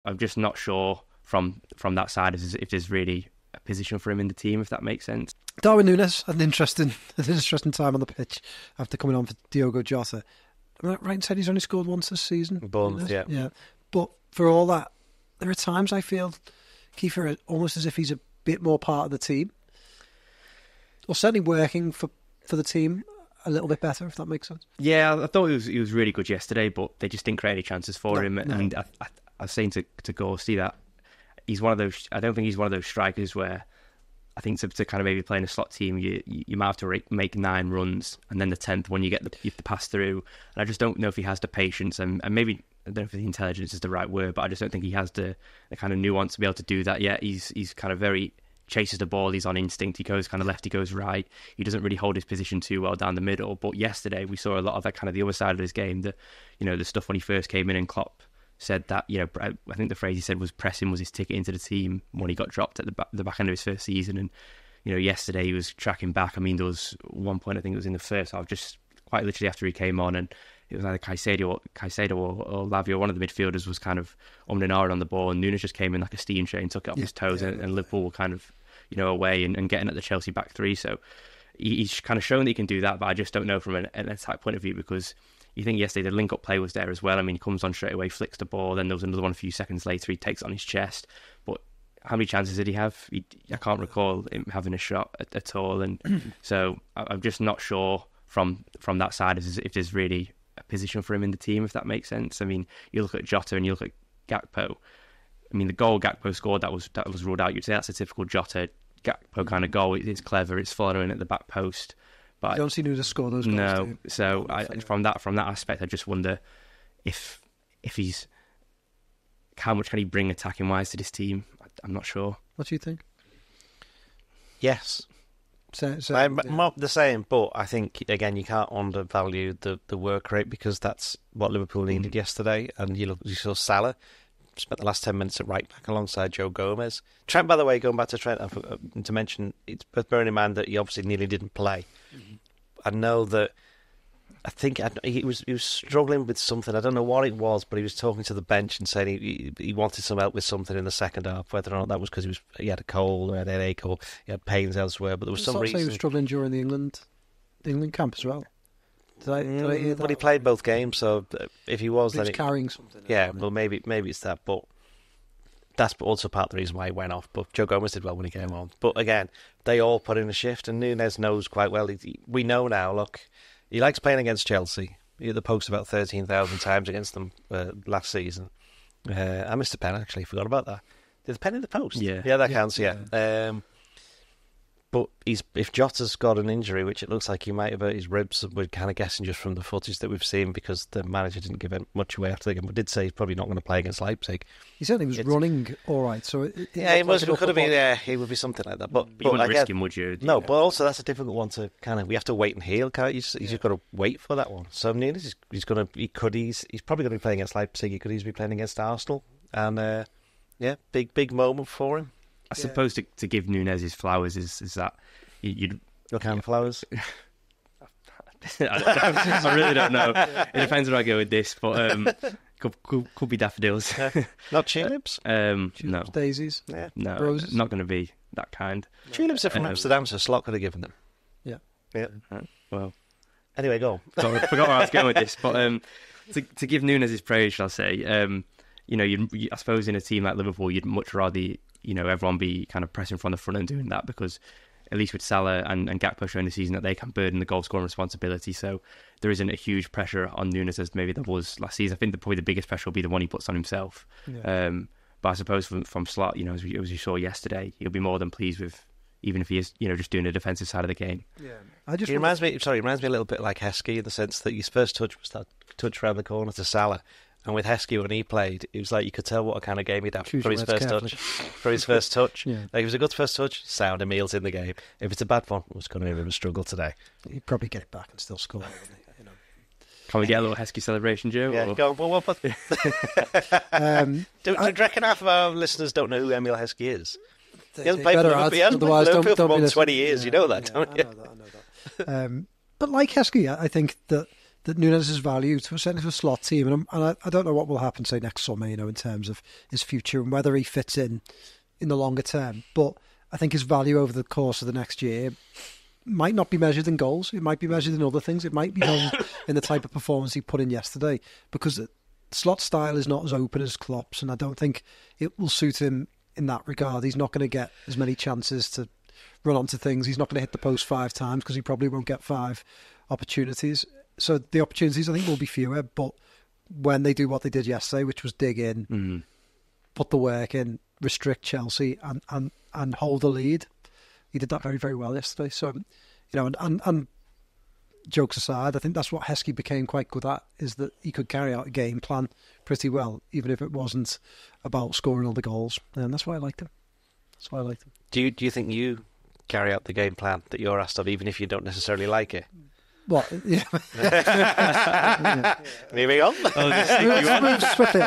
I'm just not sure from that side if there's really a position for him in the team, if that makes sense. Darwin Nunez had an interesting time on the pitch after coming on for Diogo Jota. Am I right in saying he's only scored once this season? Bournemouth, yeah. But for all that, there are times I feel Kiefer almost as if he's a bit more part of the team, or certainly working for the team a little bit better, if that makes sense. Yeah, I thought he was really good yesterday, but they just didn't create any chances for him. No. And I was saying to go see that he's one of those. I don't think he's one of those strikers where I think to kind of maybe play in a slot team, you might have to make 9 runs, and then the 10th one you have to pass through. And I just don't know if he has the patience and maybe, I don't know if the intelligence is the right word, but I just don't think he has the kind of nuance to be able to do that yet. He's kind of very chases the ball, he's on instinct, he goes kind of left, he goes right, he doesn't really hold his position too well down the middle. But yesterday we saw a lot of that kind of the other side of his game, the stuff when he first came in and Klopp said that, I think the phrase he said was pressing was his ticket into the team when he got dropped at the back end of his first season. And yesterday he was tracking back. I mean, there was one point, I think it was in the first half, just quite literally after he came on, and it was either Caicedo or Lavio, one of the midfielders was kind of and ahhing on the ball, and Nunez just came in like a steam train, took it off his toes, and Liverpool were kind of away and getting at the Chelsea back three. So he's kind of shown that he can do that, but I just don't know from an attack point of view, because you think yesterday the link-up play was there as well. I mean, he comes on straight away, flicks the ball, then there was another one a few seconds later, he takes it on his chest. But how many chances did he have? I can't recall him having a shot at all. And so I'm just not sure from that side if there's really a position for him in the team, if that makes sense. I mean, you look at Jota and you look at Gakpo. I mean, the goal Gakpo scored, that was ruled out. You'd say that's a typical Jota Gakpo kind of goal. It's clever, it's following at the back post. But you don't see Nunez score those goals. No, so from that aspect, I just wonder if he's, how much can he bring attacking wise to this team? I'm not sure. What do you think? Yes. I'm not the same, but I think again you can't undervalue the work rate, because that's what Liverpool needed yesterday. And you saw Salah spent the last 10 minutes at right back alongside Joe Gomez. Trent, by the way, going back to Trent, I forgot to mention, it's bearing in mind that he obviously nearly didn't play. Mm-hmm. I know that he was struggling with something. I don't know what it was, but he was talking to the bench and saying he wanted some help with something in the second half. Whether or not that was because he had a cold or had a headache or he had pains elsewhere, but there was some reason. He was struggling during the England camp as well. Did I hear that? Well, he played both games, so if he was, then he was carrying something. Yeah, well, maybe it's that, but that's also part of the reason why he went off. But Joe Gomez did well when he came on. But again, they all put in a shift, and Nunez knows quite well. We know now. Look, he likes playing against Chelsea. He hit the post about 13,000 times against them last season. I missed a pen, actually. Forgot about that. Did the pen in the post? Yeah, that counts. Yeah. But if Jota's got an injury, which it looks like he might have hurt his ribs, we're kind of guessing just from the footage that we've seen, because the manager didn't give it much away after the game, but did say he's probably not going to play against Leipzig. He certainly was running all right. So it could have been. Yeah, he would be something like that. But you wouldn't risk him, would you? No, but also that's a difficult one to kind of. We have to wait and heal. He's just got to wait for that one. So Nunez he's probably going to be playing against Leipzig. He could easily be playing against Arsenal, and big moment for him. I suppose to give Nunez his flowers is that you'd... What kind of flowers? I really don't know. It depends where I go with this, but could be daffodils. Not tulips? No. Daisies? Yeah. No, roses? Not going to be that kind. Tulips are from Amsterdam, so Slot could have given them. Yeah. Well. Anyway, go on. So I forgot where I was going with this, but to give Nunez his praise, shall I say, I suppose in a team like Liverpool, you'd much rather everyone be kind of pressing from the front and doing that, because at least with Salah and Gakpo showing this season that they can burden the goal scoring responsibility, so there isn't a huge pressure on Nunez as maybe there was last season. I think probably the biggest pressure will be the one he puts on himself. Yeah. But I suppose from Slot, as you saw yesterday, he'll be more than pleased with, even if he is just doing the defensive side of the game. Yeah, He reminds me a little bit like Heskey, in the sense that his first touch was that touch around the corner to Salah. And with Heskey, when he played, it was like you could tell what kind of game he'd have for his first touch. Yeah. Like, if it was a good first touch, sound Emil's in the game. If it's a bad one, it's going to be a struggle today. He'd probably get it back and still score. Can we get a little Heskey celebration, Joe? Yeah, go on. Well, do you reckon half of our listeners don't know who Emil Heskey is? He hasn't played for Liverpool for more than 20 years. You know that, don't you? I know that. But like Heskey, I think that that Nunez's value to certainly for a slot team, and I don't know what will happen, say, next summer, in terms of his future and whether he fits in the longer term. But I think his value over the course of the next year might not be measured in goals. It might be measured in other things. It might be measured in the type of performance he put in yesterday, because the slot style is not as open as Klopp's, and I don't think it will suit him in that regard. He's not going to get as many chances to run onto things. He's not going to hit the post 5 times because he probably won't get 5 opportunities. So the opportunities, I think, will be fewer, but when they do what they did yesterday, which was dig in, put the work in, restrict Chelsea and hold the lead, he did that very, very well yesterday. So, and jokes aside, I think that's what Heskey became quite good at, is that he could carry out a game plan pretty well, even if it wasn't about scoring all the goals. And that's why I liked him. Do you think you carry out the game plan that you're asked of, even if you don't necessarily like it? What? Yeah. Moving on. Move swiftly.